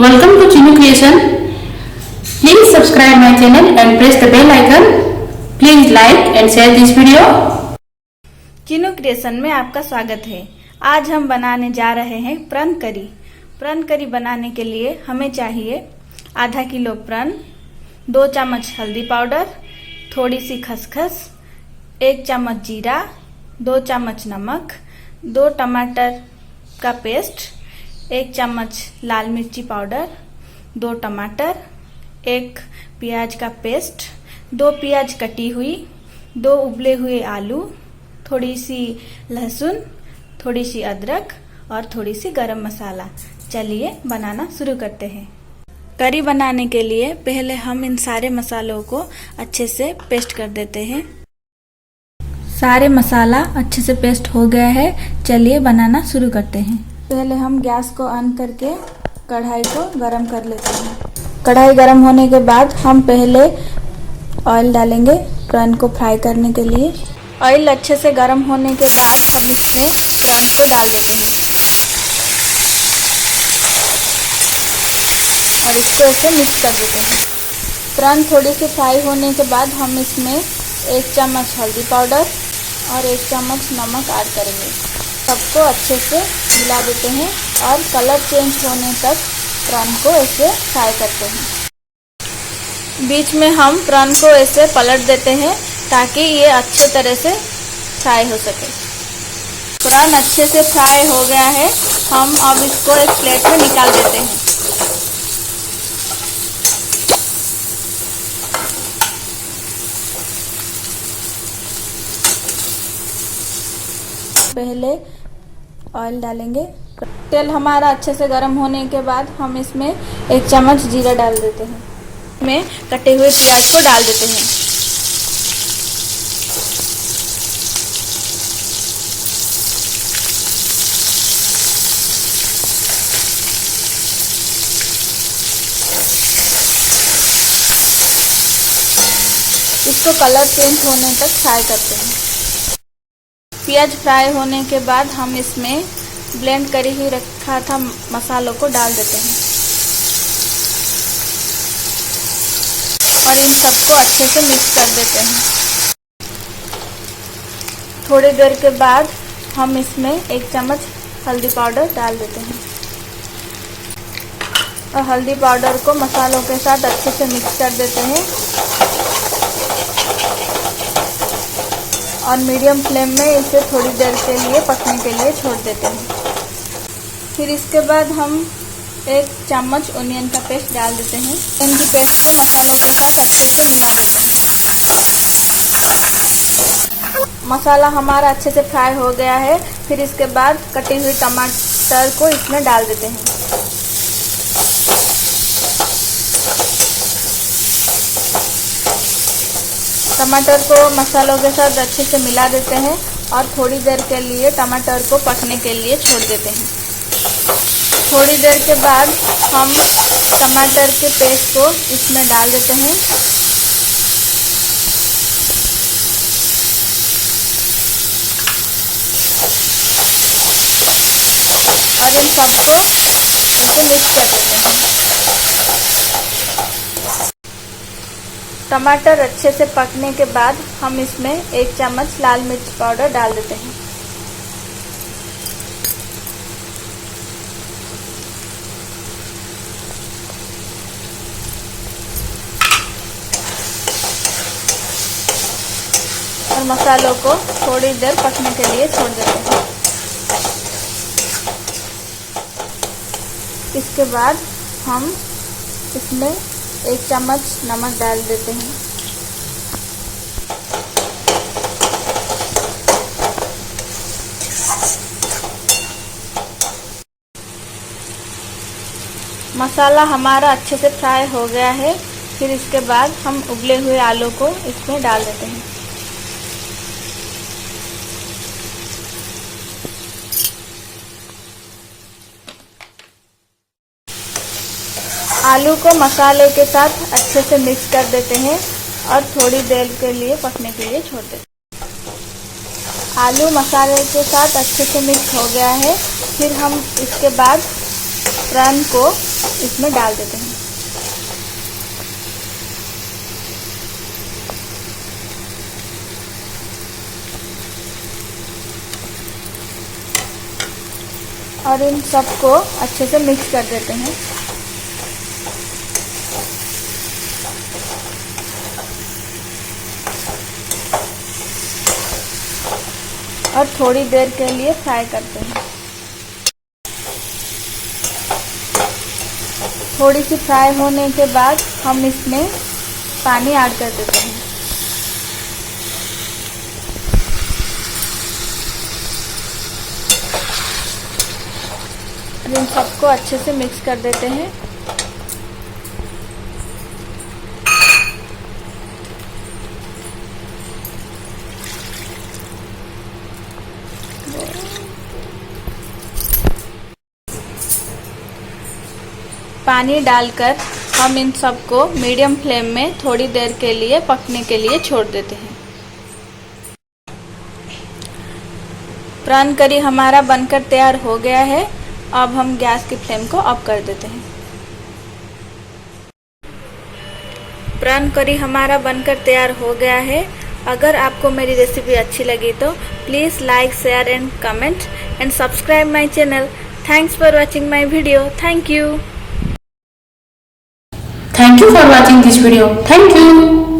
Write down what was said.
Welcome to Chinu Creation. Please subscribe my channel and press the bell icon. Please like and share this video. Chinu creation में आपका स्वागत है। आज हम बनाने जा रहे हैं प्रन करी। प्रन करी बनाने के लिए हमें चाहिए आधा किलो प्रन, 2 चम्मच हल्दी पाउडर, थोड़ी सी खसखस, 1 चम्मच जीरा, 2 चम्मच नमक, 2 टमाटर का पेस्ट, 1 चम्मच लाल मिर्ची पाउडर, 2 टमाटर, 1 प्याज का पेस्ट, 2 प्याज कटी हुई, 2 उबले हुए आलू, थोड़ी सी लहसुन, थोड़ी सी अदरक और थोड़ी सी गरम मसाला। चलिए बनाना शुरू करते हैं। करी बनाने के लिए पहले हम इन सारे मसालों को अच्छे से पेस्ट कर देते हैं। सारे मसाला अच्छे से पेस्ट हो गया है। चलिए बनाना शुरू करते हैं। पहले हम गैस को ऑन करके कढ़ाई को गरम कर लेते हैं। कढ़ाई गरम होने के बाद हम पहले ऑयल डालेंगे प्रन को फ्राई करने के लिए। ऑयल अच्छे से गरम होने के बाद हम इसमें प्रन को डाल देते हैं और इसको ऐसे मिक्स कर देते हैं। प्रन थोड़ी सी फ्राई होने के बाद हम इसमें 1 चम्मच हल्दी पाउडर और 1 चम्मच नमक ऐड करेंगे। सबको अच्छे से मिला देते हैं और कलर चेंज होने तक प्रन को ऐसे फ्राई करते हैं। बीच में हम प्रन को ऐसे पलट देते हैं ताकि ये अच्छे तरह से फ्राई हो सके। प्रन अच्छे से फ्राई हो गया है। हम अब इसको एक प्लेट में निकाल देते हैं। पहले ऑयल डालेंगे। तेल हमारा अच्छे से गर्म होने के बाद हम इसमें 1 चम्मच जीरा डाल देते हैं। में कटे हुए प्याज को डाल देते हैं। इसको कलर चेंज होने तक फ्राई करते हैं। प्याज फ्राई होने के बाद हम इसमें ब्लेंड करी हुई रखा था मसालों को डाल देते हैं और इन सबको अच्छे से मिक्स कर देते हैं। थोड़ी देर के बाद हम इसमें 1 चम्मच हल्दी पाउडर डाल देते हैं और हल्दी पाउडर को मसालों के साथ अच्छे से मिक्स कर देते हैं और मीडियम फ्लेम में इसे थोड़ी देर के लिए पकने के लिए छोड़ देते हैं। फिर इसके बाद हम 1 चम्मच ओनियन का पेस्ट डाल देते हैं। ओनियन की पेस्ट को मसालों के साथ अच्छे से मिला देते हैं। मसाला हमारा अच्छे से फ्राई हो गया है। फिर इसके बाद कटी हुई टमाटर को इसमें डाल देते हैं। टमाटर को मसालों के साथ अच्छे से मिला देते हैं और थोड़ी देर के लिए टमाटर को पकने के लिए छोड़ देते हैं। थोड़ी देर के बाद हम टमाटर के पेस्ट को इसमें डाल देते हैं और इन सबको ऐसे मिक्स कर देते हैं। टमाटर अच्छे से पकने के बाद हम इसमें 1 चम्मच लाल मिर्च पाउडर डाल देते हैं। और मसालों को थोड़ी देर पकने के लिए छोड़ देते हैं। इसके बाद हम इसमें 1 चम्मच नमक डाल देते हैं। मसाला हमारा अच्छे से फ्राई हो गया है। फिर इसके बाद हम उबले हुए आलू को इसमें डाल देते हैं। आलू को मसाले के साथ अच्छे से मिक्स कर देते हैं और थोड़ी देर के लिए पकने के लिए छोड़ देते हैं। आलू मसाले के साथ अच्छे से मिक्स हो गया है। फिर हम इसके बाद प्रन को इसमें डाल देते हैं। और इन सबको अच्छे से मिक्स कर देते हैं। और थोड़ी देर के लिए फ्राई करते हैं। थोड़ी सी फ्राई होने के बाद हम इसमें पानी ऐड कर देते हैं। इन सबको अच्छे से मिक्स कर देते हैं। पानी डालकर हम इन सबको मीडियम फ्लेम में थोड़ी देर के लिए पकने के लिए छोड़ देते हैं। प्रॉन करी हमारा बनकर तैयार हो गया है। अब हम गैस की फ्लेम को ऑफ कर देते हैं। प्रॉन करी हमारा बनकर तैयार हो गया है। अगर आपको मेरी रेसिपी अच्छी लगी तो please like, share and comment and subscribe my channel. Thanks for watching my video. Thank you. Thank you for watching this video. Thank you.